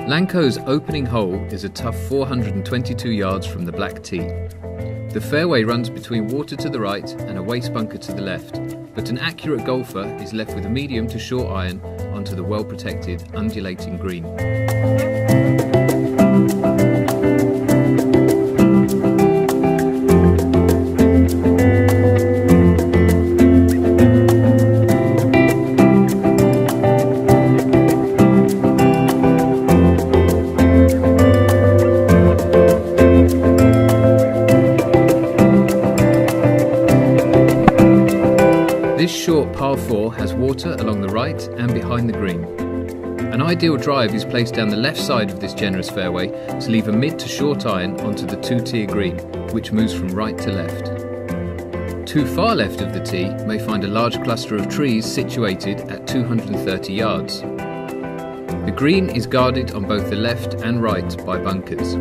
Lanko's opening hole is a tough 422 yards from the black tee. The fairway runs between water to the right and a waste bunker to the left, but an accurate golfer is left with a medium to short iron onto the well-protected, undulating green. This short par 4 has water along the right and behind the green. An ideal drive is placed down the left side of this generous fairway to leave a mid to short iron onto the two-tier green, which moves from right to left. Too far left of the tee may find a large cluster of trees situated at 230 yards. The green is guarded on both the left and right by bunkers.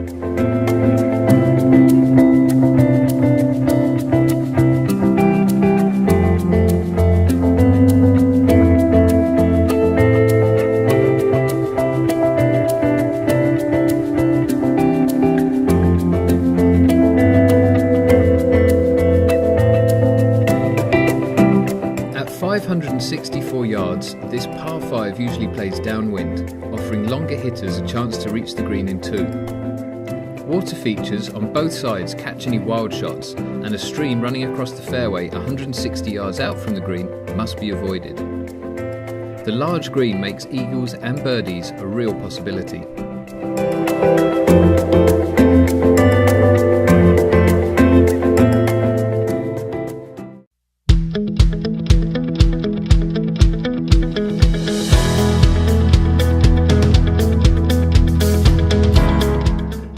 At 564 yards, this par 5 usually plays downwind, offering longer hitters a chance to reach the green in two. Water features on both sides catch any wild shots, and a stream running across the fairway 160 yards out from the green must be avoided. The large green makes eagles and birdies a real possibility.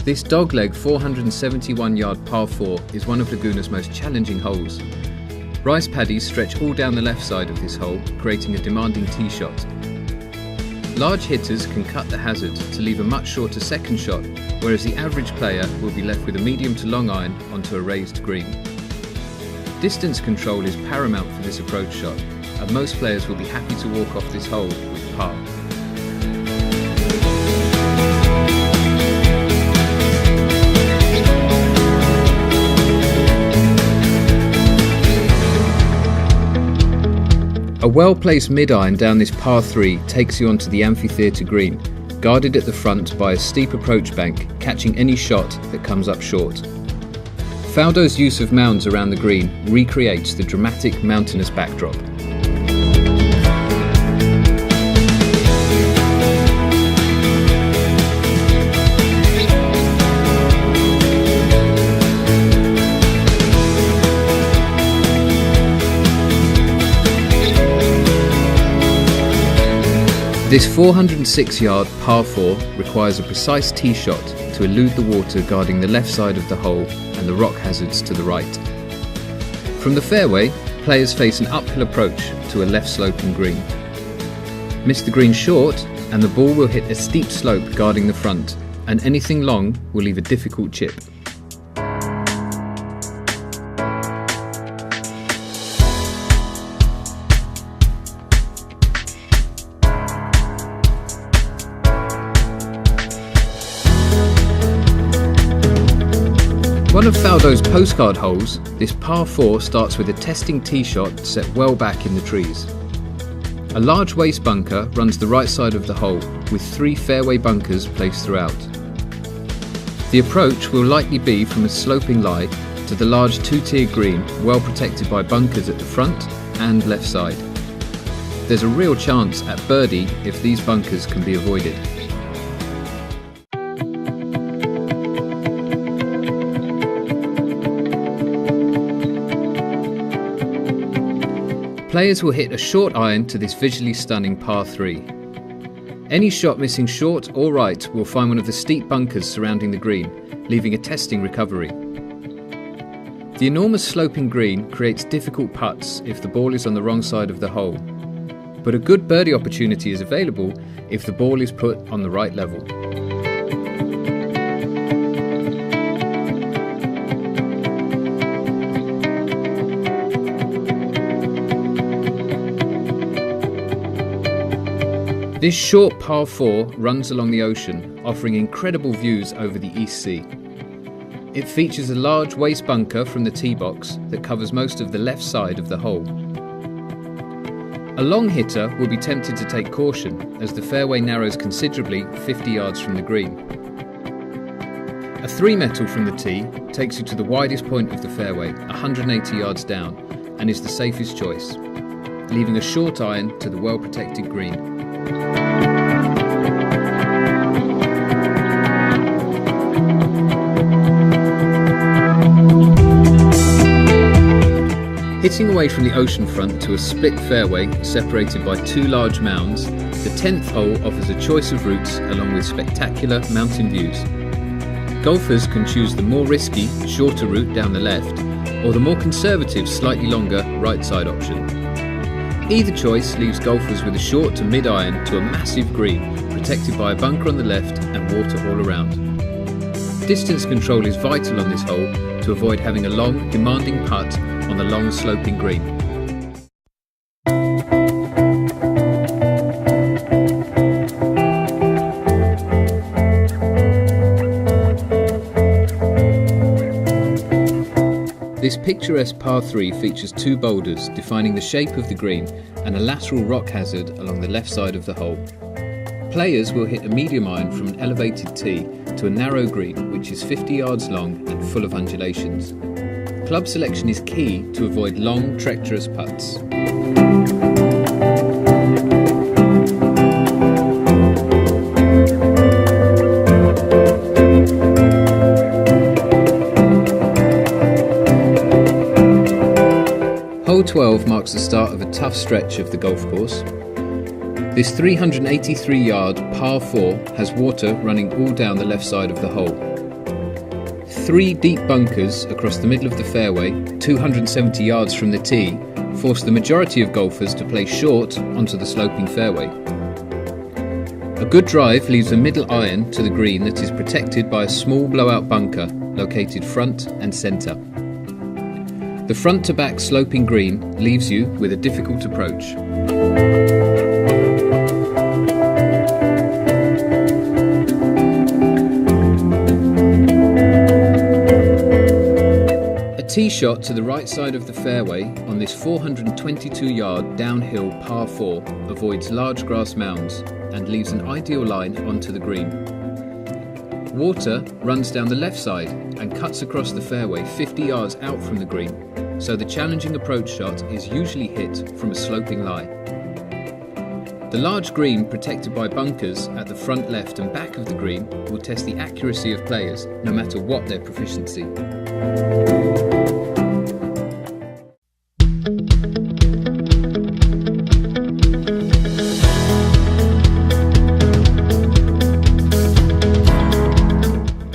This dogleg 471-yard par 4 is one of Laguna's most challenging holes. Rice paddies stretch all down the left side of this hole, creating a demanding tee shot. Large hitters can cut the hazard to leave a much shorter second shot, whereas the average player will be left with a medium to long iron onto a raised green. Distance control is paramount for this approach shot, and most players will be happy to walk off this hole with par. A well-placed mid-iron down this par 3 takes you onto the amphitheatre green, guarded at the front by a steep approach bank, catching any shot that comes up short. Faldo's use of mounds around the green recreates the dramatic mountainous backdrop. This 406-yard par 4 requires a precise tee shot to elude the water guarding the left side of the hole and the rock hazards to the right. From the fairway, players face an uphill approach to a left sloping green. Miss the green short and the ball will hit a steep slope guarding the front, and anything long will leave a difficult chip. One of Faldo's postcard holes, this par 4 starts with a testing tee shot set well back in the trees. A large waste bunker runs the right side of the hole, with 3 fairway bunkers placed throughout. The approach will likely be from a sloping lie to the large two-tier green, well protected by bunkers at the front and left side. There's a real chance at birdie if these bunkers can be avoided. Players will hit a short iron to this visually stunning par 3. Any shot missing short or right will find one of the steep bunkers surrounding the green, leaving a testing recovery. The enormous sloping green creates difficult putts if the ball is on the wrong side of the hole, but a good birdie opportunity is available if the ball is put on the right level. This short par 4 runs along the ocean, offering incredible views over the East Sea. It features a large waste bunker from the tee box that covers most of the left side of the hole. A long hitter will be tempted to take caution as the fairway narrows considerably 50 yards from the green. A 3-metal from the tee takes you to the widest point of the fairway, 180 yards down, and is the safest choice, leaving a short iron to the well-protected green. Hitting away from the ocean front to a split fairway separated by 2 large mounds, the 10th hole offers a choice of routes along with spectacular mountain views. Golfers can choose the more risky, shorter route down the left, or the more conservative, slightly longer right side option. Either choice leaves golfers with a short to mid-iron to a massive green, protected by a bunker on the left and water all around. Distance control is vital on this hole to avoid having a long, demanding putt on the long sloping green. This picturesque par 3 features 2 boulders defining the shape of the green and a lateral rock hazard along the left side of the hole. Players will hit a medium iron from an elevated tee to a narrow green which is 50 yards long and full of undulations. Club selection is key to avoid long, treacherous putts. Hole 12 marks the start of a tough stretch of the golf course. This 383-yard par 4 has water running all down the left side of the hole. 3 deep bunkers across the middle of the fairway, 270 yards from the tee, force the majority of golfers to play short onto the sloping fairway. A good drive leaves a middle iron to the green that is protected by a small blowout bunker located front and centre. The front to back sloping green leaves you with a difficult approach. Tee shot to the right side of the fairway on this 422-yard downhill par 4 avoids large grass mounds and leaves an ideal line onto the green. Water runs down the left side and cuts across the fairway 50 yards out from the green, so the challenging approach shot is usually hit from a sloping lie. The large green protected by bunkers at the front left and back of the green will test the accuracy of players no matter what their proficiency.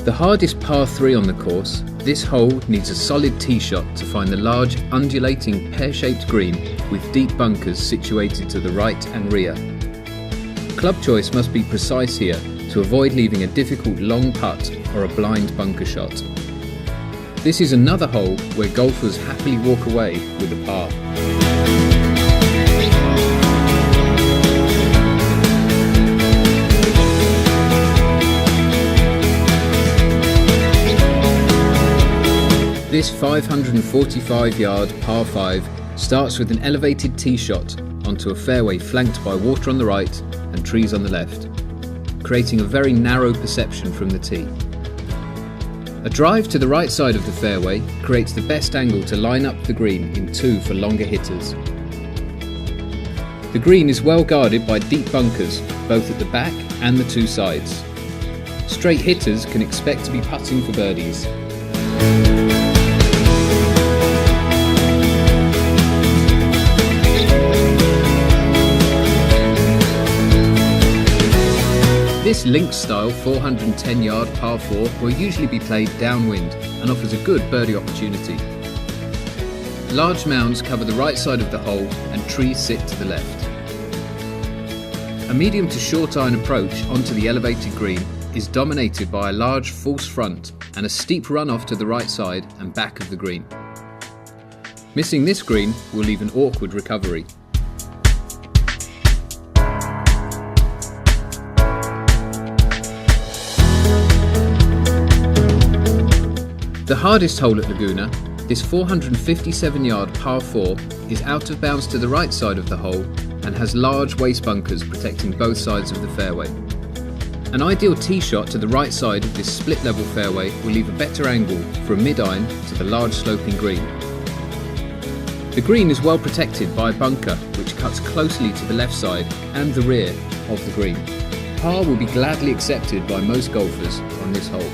The hardest par 3 on the course, this hole needs a solid tee shot to find the large, undulating, pear-shaped green with deep bunkers situated to the right and rear. Club choice must be precise here to avoid leaving a difficult long putt or a blind bunker shot. This is another hole where golfers happily walk away with a par. This 545-yard par 5 starts with an elevated tee shot onto a fairway flanked by water on the right and trees on the left, creating a very narrow perception from the tee. A drive to the right side of the fairway creates the best angle to line up the green in 2 for longer hitters. The green is well guarded by deep bunkers, both at the back and the 2 sides. Straight hitters can expect to be putting for birdies. This link-style 410-yard par 4 will usually be played downwind and offers a good birdie opportunity. Large mounds cover the right side of the hole and trees sit to the left. A medium to short iron approach onto the elevated green is dominated by a large false front and a steep runoff to the right side and back of the green. Missing this green will leave an awkward recovery. The hardest hole at Laguna, this 457-yard par 4, is out of bounds to the right side of the hole and has large waste bunkers protecting both sides of the fairway. An ideal tee shot to the right side of this split-level fairway will leave a better angle from mid-iron to the large sloping green. The green is well protected by a bunker which cuts closely to the left side and the rear of the green. Par will be gladly accepted by most golfers on this hole.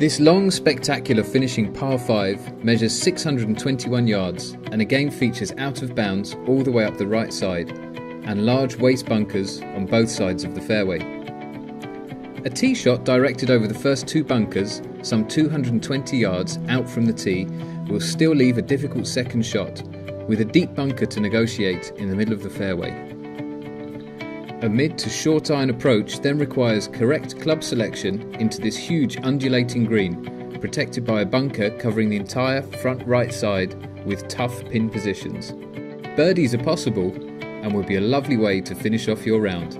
This long, spectacular finishing par 5 measures 621 yards and again features out of bounds all the way up the right side and large waste bunkers on both sides of the fairway. A tee shot directed over the first two bunkers, some 220 yards out from the tee, will still leave a difficult second shot, with a deep bunker to negotiate in the middle of the fairway. A mid to short iron approach then requires correct club selection into this huge undulating green, protected by a bunker covering the entire front right side with tough pin positions. Birdies are possible and would be a lovely way to finish off your round.